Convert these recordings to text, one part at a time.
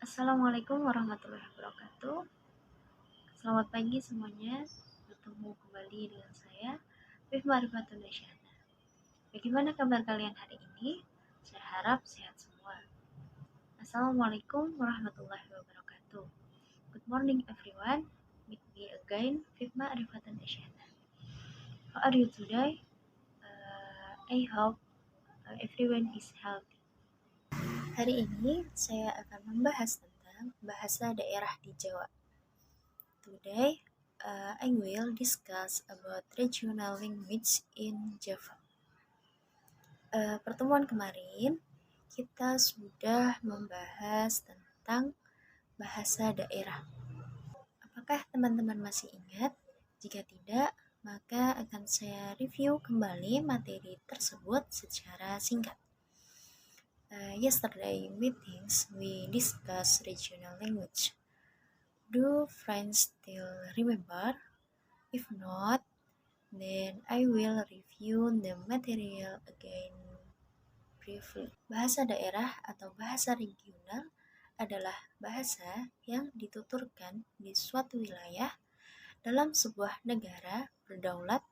Assalamualaikum warahmatullahi wabarakatuh. Selamat pagi semuanya. Bertemu kembali dengan saya, Fifma Rifatun Nasyana. Bagaimana kabar kalian hari ini? Saya harap sehat semua. Assalamualaikum warahmatullahi wabarakatuh. Good morning everyone. Meet me again, Fifma Rifatun Nasyana. How are you today? I hope everyone is healthy. Hari ini saya akan membahas tentang bahasa daerah di Jawa. Today, I will discuss about regional language in Java. Pertemuan kemarin kita sudah membahas tentang bahasa daerah. Apakah teman-teman masih ingat? Jika tidak, maka akan saya review kembali materi tersebut secara singkat. Yesterday meetings we discussed regional language. Do friends still remember? If not, then I will review the material again briefly. Bahasa daerah atau bahasa regional adalah bahasa yang dituturkan di suatu wilayah dalam sebuah negara berdaulat,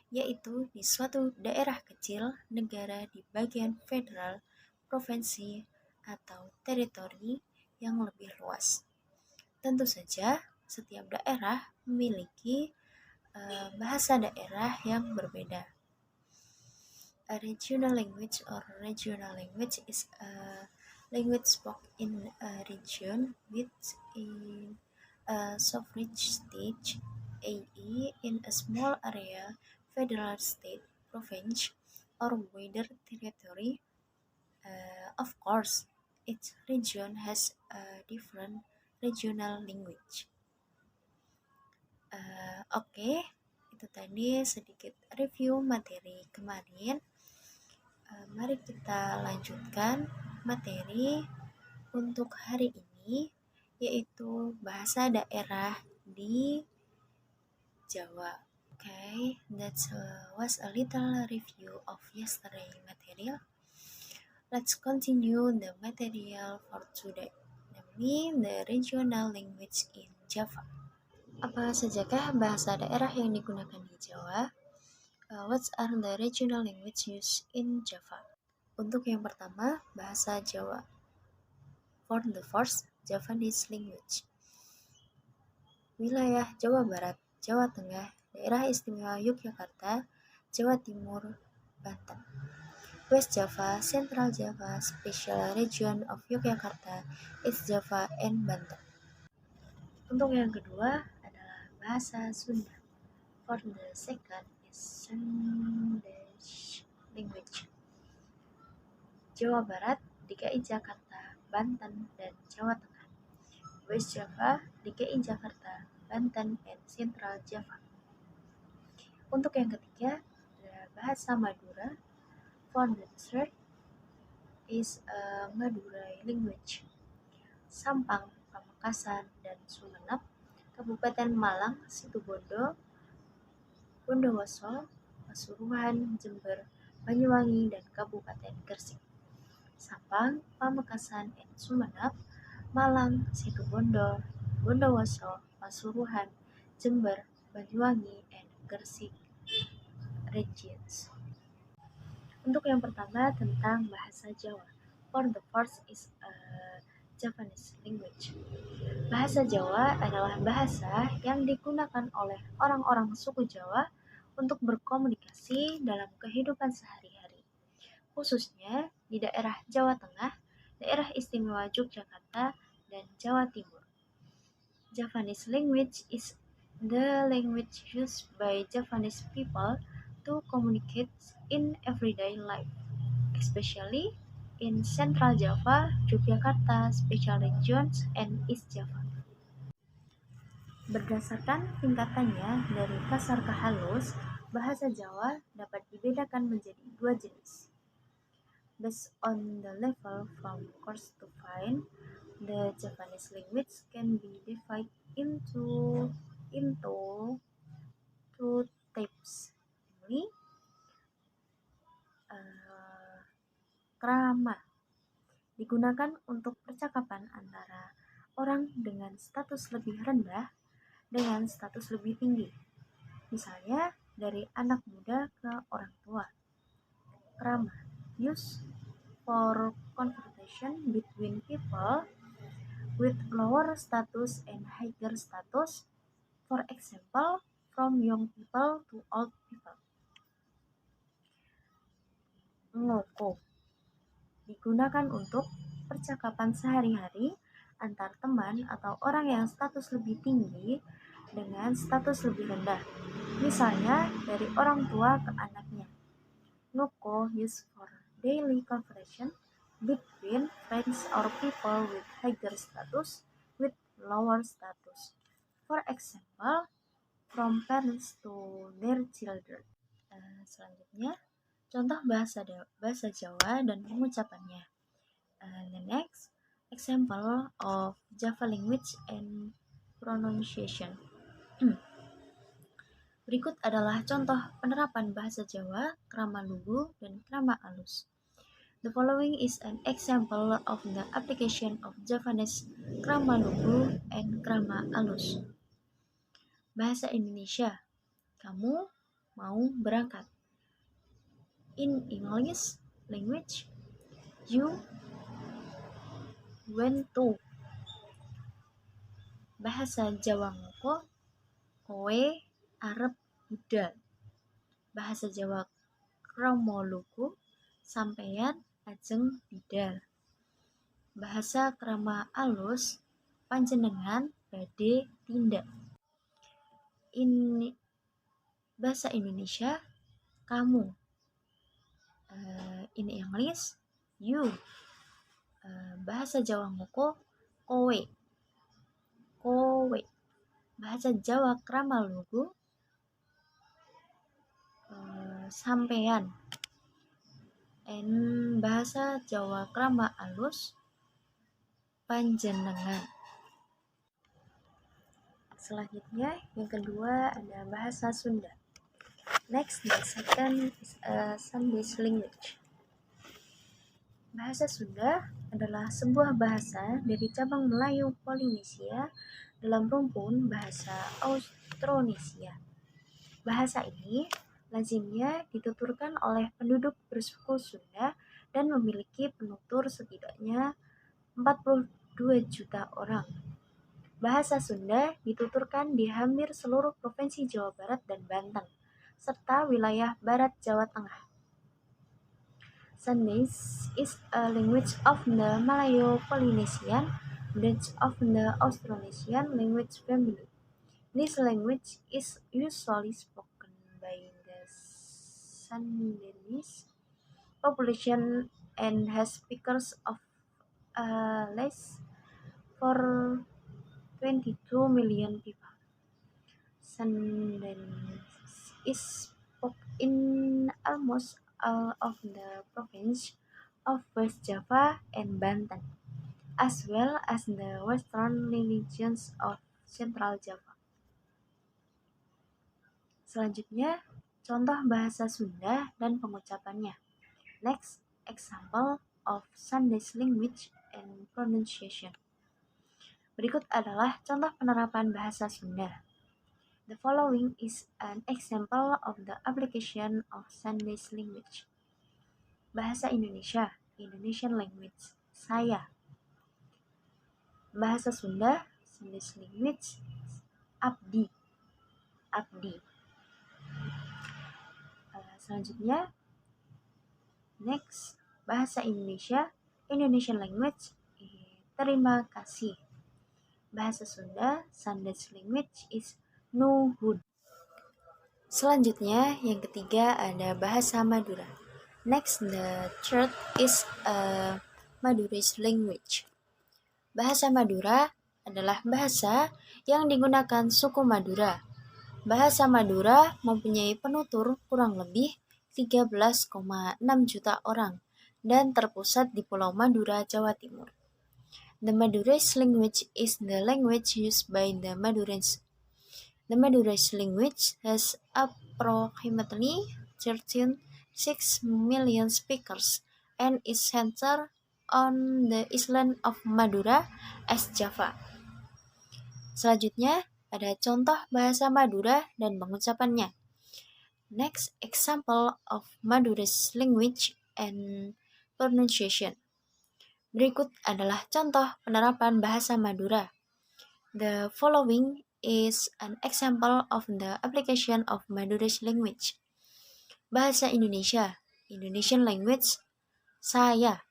yaitu di suatu daerah kecil negara di bagian federal, provinsi, atau teritori yang lebih luas. Tentu saja, setiap daerah memiliki bahasa daerah yang berbeda. A regional language or regional language is a language spoken in a region with a sovereign state, i.e. in a small area, federal state, province, or wider territory. Of course, each region has a different regional language. Oke, itu tadi sedikit review materi kemarin. Mari kita lanjutkan materi untuk hari ini, yaitu bahasa daerah di Jawa. Okay, that was a little review of yesterday material. Let's continue the material for today, namely the regional language in Java. Apa sajakah bahasa daerah yang digunakan di Jawa? What are the regional language used in Java? Untuk yang pertama, bahasa Jawa. For the first, Javanese language. Wilayah Jawa Barat, Jawa Tengah, Daerah Istimewa Yogyakarta, Jawa Timur, Banten. West Java, Central Java, Special Region of Yogyakarta, East Java, and Banten. Untuk yang kedua adalah bahasa Sunda. For the second is Sundays language. Jawa Barat, DKI Jakarta, Banten, dan Jawa Tengah. West Java, DKI Jakarta, Banten, and Central Java. Untuk yang ketiga adalah bahasa Madura. For the third is a Madurai language. Sampang, Pamekasan, dan Sumenep, Kabupaten Malang, Situbondo, Bondowoso, Pasuruan, Jember, Banyuwangi, dan Kabupaten Gresik. Sampang, Pamekasan, and Sumenep, Malang, Situbondo, Bondowoso, Pasuruan, Jember, Banyuwangi, and Gresik regions. Untuk yang pertama tentang bahasa Jawa. For the first is a Javanese language. Bahasa Jawa adalah bahasa yang digunakan oleh orang-orang suku Jawa untuk berkomunikasi dalam kehidupan sehari-hari, khususnya di daerah Jawa Tengah, daerah istimewa Yogyakarta, dan Jawa Timur. Javanese language is the language used by Javanese people to communicate in everyday life, especially in Central Java, Yogyakarta, Special Regions, and East Java. Berdasarkan tingkatannya dari kasar ke halus, bahasa Jawa dapat dibedakan menjadi dua jenis. Based on the level from coarse to fine, the Javanese language can be divided into two types, namely krama, digunakan untuk percakapan antara orang dengan status lebih rendah dengan status lebih tinggi. Misalnya dari anak muda ke orang tua. Krama, used for conversation between people with lower status and higher status. For example, from young people to old people. Ngoko digunakan untuk percakapan sehari-hari antar teman atau orang yang status lebih tinggi dengan status lebih rendah. Misalnya dari orang tua ke anaknya. Ngoko used for daily conversation between friends or people with higher status with lower status. For example, from parents to their children. Selanjutnya, contoh bahasa Jawa dan pengucapannya. The next example of Java language and pronunciation. Berikut adalah contoh penerapan bahasa Jawa, krama lugu, dan krama alus. The following is an example of the application of Javanese krama lugu and krama alus. Bahasa Indonesia, kamu mau berangkat. In English language, you went to. Bahasa Jawa Ngoko, kowe arep budal. Bahasa Jawa Kromo Lugu, sampeyan ajeng bidal. Bahasa krama alus, panjenengan badhe tindak. In bahasa Indonesia, kamu. In English, you. Bahasa Jawa Ngoko, kowe. Kowe. Bahasa Jawa krama lugu, sampeyan. And bahasa Jawa krama alus, panjenengan. Selanjutnya, yang kedua ada bahasa Sunda. Next, the second is a Sunday's language. Bahasa Sunda adalah sebuah bahasa dari cabang Melayu Polinesia dalam rumpun bahasa Austronesia. Bahasa ini lazimnya dituturkan oleh penduduk bersuku Sunda dan memiliki penutur setidaknya 42 juta orang. Bahasa Sunda dituturkan di hampir seluruh provinsi Jawa Barat dan Banten, serta wilayah Barat Jawa Tengah. Sundays is a language of the Malayo-Polynesian branch of the Austronesian language family. This language is usually spoken by the Sundanese population and has speakers of less for 22 million people. Sundanese is spoken in almost all of the province of West Java and Banten, as well as the western regions of Central Java. Selanjutnya, contoh bahasa Sunda dan pengucapannya. Next, example of Sunday's language and pronunciation. Berikut adalah contoh penerapan bahasa Sunda. The following is an example of the application of Sunday's language. Bahasa Indonesia, Indonesian language, saya. Bahasa Sunda, Sunday's language, abdi, abdi. Selanjutnya, next, bahasa Indonesia, Indonesian language, terima kasih. Bahasa Sunda, Sunday's language is nuhun. Selanjutnya, yang ketiga ada bahasa Madura. Next, the third is a Madurese language. Bahasa Madura adalah bahasa yang digunakan suku Madura. Bahasa Madura mempunyai penutur kurang lebih 13,6 juta orang dan terpusat di Pulau Madura, Jawa Timur. The Madurese language is the language used by the Madurans. The Madurese language has approximately 13.6 million speakers and is center on the island of Madura as Java. Selanjutnya, ada contoh bahasa Madura dan pengucapannya. Next example of Madura's language and pronunciation. Berikut adalah contoh penerapan bahasa Madura. The following is an example of the application of Madura's language. Bahasa Indonesia, Indonesian language, saya.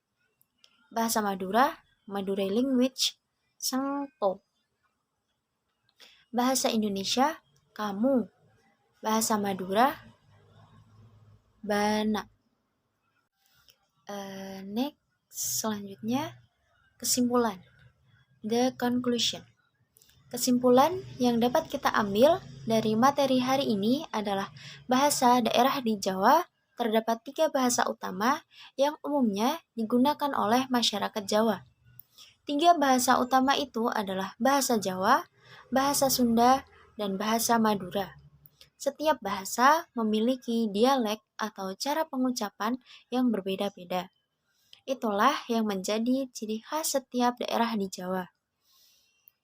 Bahasa Madura, Madurai language, sangpo. Bahasa Indonesia, kamu. Bahasa Madura, bana. Selanjutnya, kesimpulan. The conclusion. Kesimpulan yang dapat kita ambil dari materi hari ini adalah bahasa daerah di Jawa terdapat 3 bahasa utama yang umumnya digunakan oleh masyarakat Jawa. 3 bahasa utama itu adalah bahasa Jawa, bahasa Sunda, dan bahasa Madura. Setiap bahasa memiliki dialek atau cara pengucapan yang berbeda-beda. Itulah yang menjadi ciri khas setiap daerah di Jawa.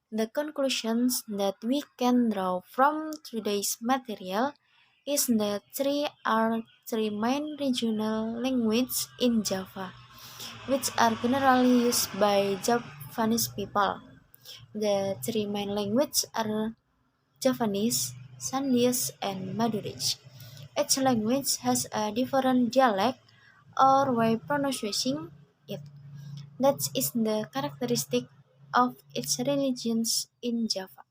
The conclusions that we can draw from today's material is that three are 3 main regional languages in Java, which are generally used by Javanese people. The 3 main languages are Javanese, Sandis, and Madurese. Each language has a different dialect or way pronouncing it. That is the characteristic of its religions in Java.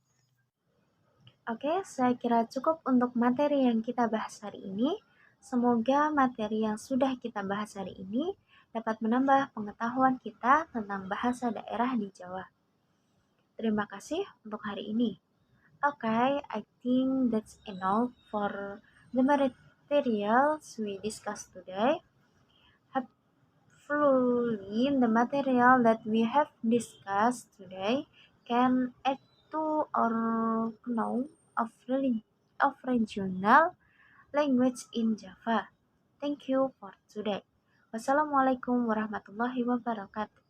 Oke, saya kira cukup untuk materi yang kita bahas hari ini. Semoga materi yang sudah kita bahas hari ini dapat menambah pengetahuan kita tentang bahasa daerah di Jawa. Terima kasih untuk hari ini. Okay, I think that's enough for the materials we discussed today. Hopefully, the material that we have discussed today can add to our know of regional language in Java. Thank you for today. Wassalamualaikum warahmatullahi wabarakatuh.